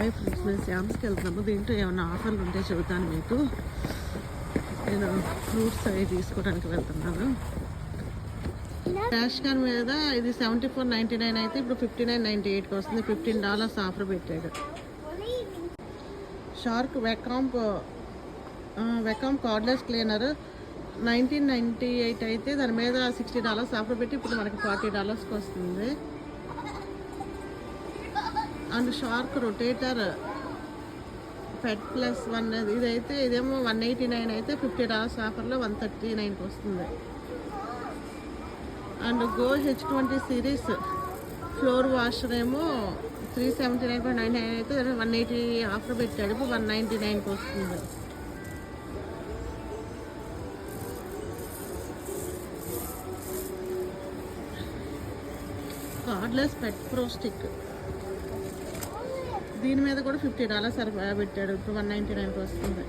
Hi friends, మేము శామ్స్కి వెళ్తున్నాము. దీంట్లో ఏమైనా ఆఫర్లు ఉంటే చెబుతాను మీకు. నేను ఫ్రూట్స్ అవి తీసుకోవడానికి వెళ్తున్నాను. క్యాష్ కార్ మీద ఇది $74.99 అయితే ఇప్పుడు $59.98కి వస్తుంది. $15 ఆఫర్ పెట్టాడు. షార్క్ వెకామ్ కార్డ్లెస్ క్లీనర్ $19.98 అయితే దాని మీద $60 ఆఫర్ పెట్టి ఇప్పుడు మనకి $40కి వస్తుంది. అండ్ షార్క్ రొటేటర్ పెట్ +1 ఇదేమో $189 అయితే $50 ఆఫర్లో $139కి వస్తుంది. And go H20 series floor washer ఏమో $379.99 అయితే $180 ఆఫర్ పెట్టాడు. ఇప్పుడు $199కి వస్తుంది. కార్డ్లెస్ పెట్ ప్రో స్టిక్ దీని మీద కూడా $50 పెట్టాడు. ఇప్పుడు $199కి వస్తుంది.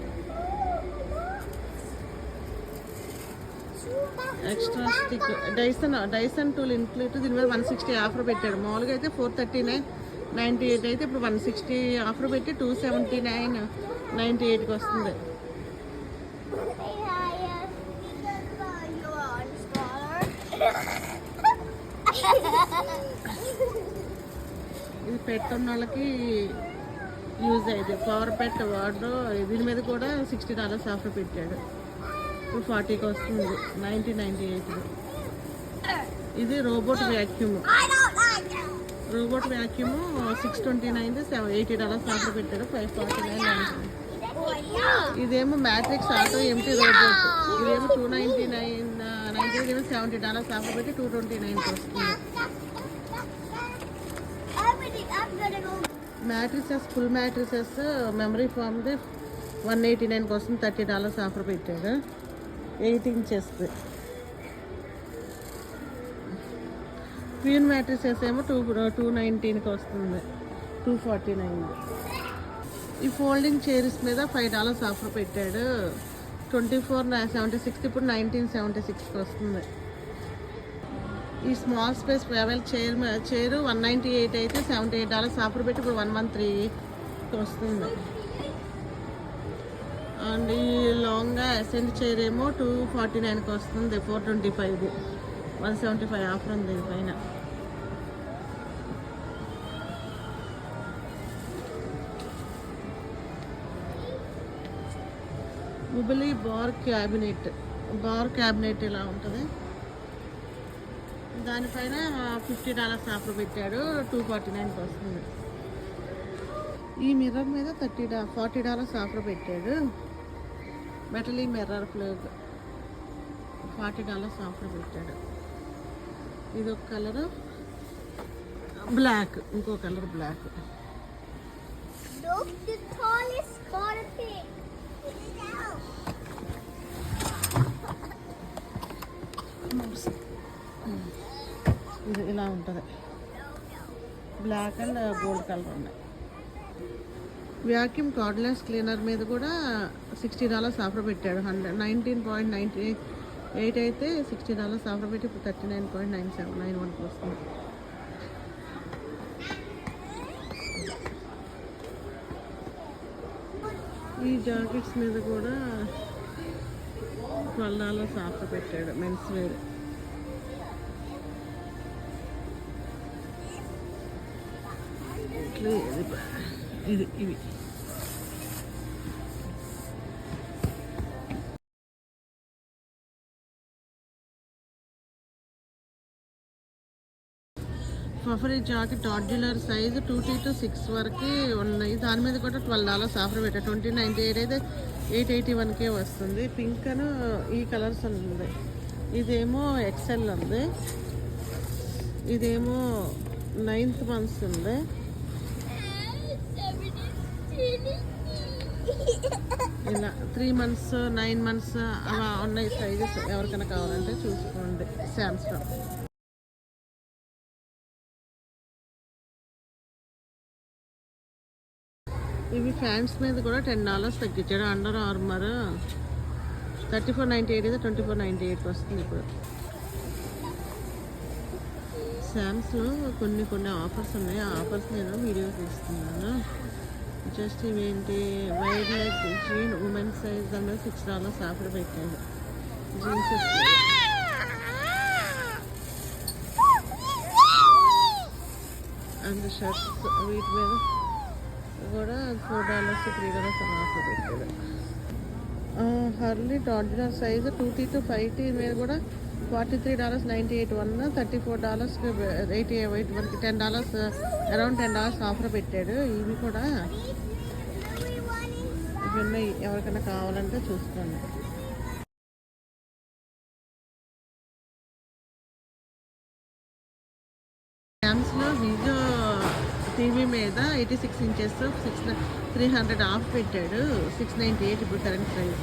Extra stick Dyson tool include దీని మీద $160 ఆఫర్ పెట్టాడు. మామూలుగా అయితే $439.98 అయితే ఇప్పుడు $160 ఆఫర్ పెట్టి $279.98కి వస్తుంది. ఇది పెట్ ఉన్న వాళ్ళకి యూజ్ అయ్యేది. పవర్ పెట్ వాటర్ దీని మీద కూడా $60 ఆఫర్ పెట్టాడు. ఇప్పుడు $40కి వస్తుంది. 1998. ఇది రోబోట్ వ్యాక్యూమ్ $629 $80 ఆఫర్ పెట్టాడు. $549. ఇదేమో మ్యాట్రిక్స్ ఆటో ఎంటీ రోబోట్ ఇదేమో $299 $70 ఆఫర్ పెట్టి $229కి వస్తుంది. మ్యాట్రిసెస్ ఫుల్ మ్యాట్రిసెస్ మెమరీ ఫామ్ది $189కి వస్తుంది. $30 ఆఫర్ పెట్టాడు. 8 inches. క్వీన్ మ్యాట్రిసెస్ ఏమో $219కి వస్తుంది. $249. ఈ ఫోల్డింగ్ చైర్స్ మీద $5 ఆఫర్ పెట్టాడు. $24.76 ఇప్పుడు $19.76కి వస్తుంది. ఈ స్మాల్ స్పేస్ ట్రావెల్ చైర్ $198 అయితే $78 ఆఫర్ పెట్టి ఇప్పుడు $113కి వస్తుంది. అండ్ ఈ లాంగ్గా అసెంట్ చైర్ ఏమో $249కి వస్తుంది. $425 $175 ఆఫర్ ఉంది దీనిపైన. ముబిలి బార్ క్యాబినెట్ ఇలా ఉంటుంది. దానిపైన $50 ఆఫర్ పెట్టాడు. $249కి వస్తుంది. ఈ మిర్రర్ మీద $40 ఆఫర్ పెట్టాడు. మెటలీ మిర్రర్ ప్లగ్ $40 ఆఫర్ పెట్టాడు. ఇది ఒక కలరు బ్లాక్, ఇంకో కలర్ బ్లాక్. ఇది ఇలా ఉంటుంది. బ్లాక్ అండ్ గోల్డ్ కలర్ ఉన్నాయి. వ్యాక్యూమ్ కార్డ్లెస్ క్లీనర్ మీద కూడా $60 ఆఫర్ పెట్టాడు. 19.98 అయితే $60 ఆఫర్ పెట్టి ఇప్పుడు $39.91కి వస్తుంది. ఈ జాకెట్స్ మీద కూడా $12 ఆఫర్ పెట్టాడు. మెన్స్ వేర్ ఇవి పఫరీ జాకెట్ డాడ్యులర్ సైజు 2T to 6 వరకు ఉన్నాయి. దాని మీద కూడా $12 ఆఫర్ పెట్టారు. 2098 అయితే $881కే వస్తుంది. పింక్ అని ఈ కలర్స్ ఉంది. ఇదేమో XL ఉంది. ఇదేమో 9th month ఉంది. ఇలా 3 months 9 months అలా ఉన్నాయి సైజెస్. ఎవరికైనా కావాలంటే చూసుకోండి. శామ్స్లో ఇవి ఫ్యాన్స్ మీద కూడా $10 తగ్గించాడు. అండర్ ఆర్మర్ $34.98 అయితే $24.98కి వస్తుంది. ఇప్పుడు శామ్స్లో కొన్ని ఆఫర్స్ ఉన్నాయి. ఆ ఆఫర్స్ నేను వీడియో తీస్తున్నాను. జస్ట్ ఇవేంటి wide leg jean women size దాని మీద $6 ఆఫర్ పెట్టాడు. జీన్స్ అండ్ షర్ట్స్ వీటి మీద కూడా $4 $3 ఆఫర్ పెట్టాడు. Harley డాడ్లర్ size 2T to 5T మీద కూడా $43.98 $34 $10 అరౌండ్ $10 ఆఫర్ పెట్టాడు. ఇవి కూడా ఇవన్నీ ఎవరికైనా కావాలంటే చూసుకోండి. శామ్స్లో విజో టీవీ మీద 86 ఇంచెస్ 300 ఆఫ్ పెట్టాడు. $698 ఇప్పుడు కరెంట్ ప్రైస్.